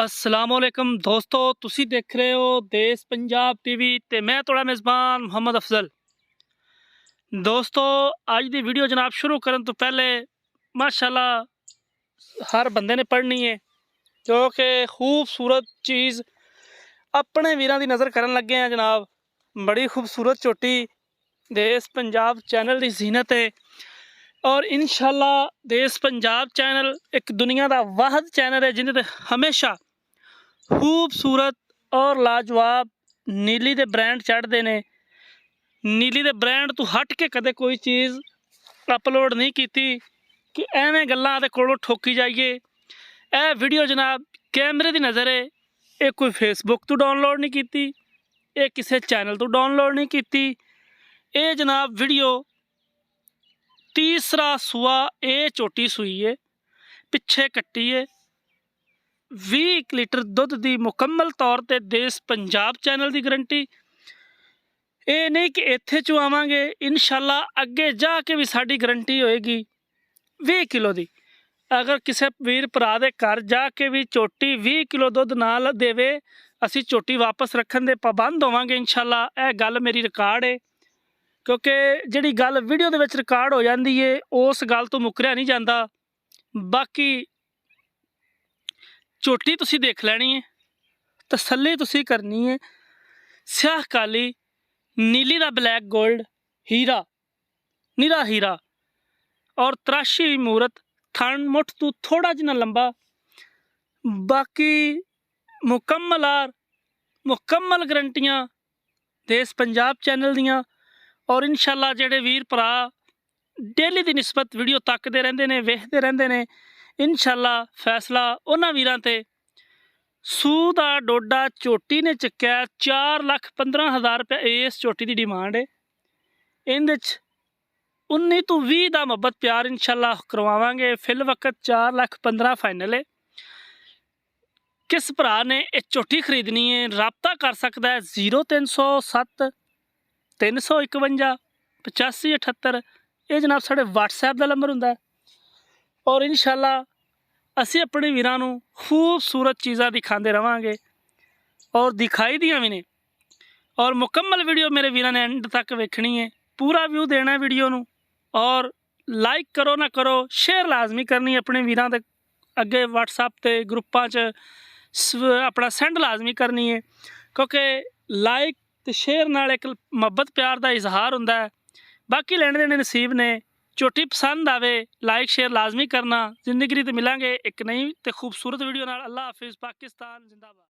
असलामुअलैकुम दोस्तों, तुसी देख रहे हो देश पंजाब टीवी ते मैं थोड़ा मेज़बान मोहम्मद अफजल। दोस्तों आज की वीडियो जनाब शुरू करने तो पहले माशाल्लाह हर बंदे ने पढ़नी है क्योंकि खूबसूरत चीज़ अपने वीरां दी नज़र करन लगे हैं जनाब। बड़ी खूबसूरत चोटी देश पंजाब चैनल की जीनत है और इंशाल्लाह देश पंजाब चैनल एक दुनिया का वाहद चैनल है जिन्हें हमेशा खूबसूरत और लाजवाब नीली दे ब्रांड चढ़ते ने। नीली दे ब्रांड तो हट के कदे कोई चीज़ अपलोड नहीं की कि एवें गल्लां दे कोलों ठोकी जाइए। यह वीडियो जनाब कैमरे की नज़र है, ये कोई फेसबुक तो डाउनलोड नहीं की, ये किसी चैनल तो डाउनलोड नहीं की। ये जनाब वीडियो तीसरा सुआ ये चोटी सुई है, पिछे कट्टी है 20 लीटर दुध की मुकम्मल तौर पर देश पंजाब चैनल की गारंटी। ये नहीं कि इत्थे चुआवांगे, इंशाल्लाह अगे जाके भी साड़ी गारंटी होएगी 20 किलो की। अगर किसी वीर भरा दे घर जाके भी चोटी 20 किलो दुध ना देवे, असी चोटी वापस रखन दे पाबंद होवांगे इंशाल्लाह। यह गल मेरी रिकॉर्ड है क्योंकि जिहड़ी गल वीडियो दे विच रिकॉर्ड हो जाती है उस गल तो मुकरिया नहीं जाता। बाकी चोटी तुसी देख लैनी है, तसल्ली तुसी करनी है। स्याह काली नीली दा ब्लैक गोल्ड हीरा निरा हीरा और तराशी मूरत थन मुठ तो थोड़ा जिना लंबा। बाकी मुकम्मल गारंटियां देश पंजाब चैनल दियां और इंशाल्लाह जेडे वीर भरा डेली की निस्बत वीडियो तकते रहते हैं वेखते रहते हैं, इंशाल्लाह फैसला उन्होंने वीरां ते। सूह का डोडा चोटी ने चुक्या 4,15,000 रुपया इस चोटी की डिमांड है। इन 19 तो 20 का मुहब्बत प्यार इंशाल्लाह करवावांगे। फिल वक्त 4,15,000 फाइनल है। किस भरा ने यह चोटी खरीदनी है राबता कर सकता है 0307 351 8578। ये जनाब साढ़े WhatsApp का नंबर होंगे और इंशाल्लाह असी अपने वीरां नूं खूबसूरत चीज़ां दिखाते रवांगे और दिखाई दियां भी ने। और मुकम्मल वीडियो मेरे वीरां ने एंड तक वेखनी है, पूरा व्यू देना है वीडियो नूं। और लाइक करो ना करो शेयर लाजमी करनी अपने वीरां दे अगे WhatsApp ते ग्रुपां च अपना सेंड लाजमी करनी है क्योंकि लाइक तो शेयर नाल एक मुहब्बत प्यार का इजहार होंदा है। बाकी लेने देने नसीब ने। चोटी पसंद आवे लाइक शेयर लाजमी करना। जिंदगी तो मिलांगे एक नई तो खूबसूरत वीडियो नाल। अल्लाह हाफिज़। पाकिस्तान जिंदाबाद।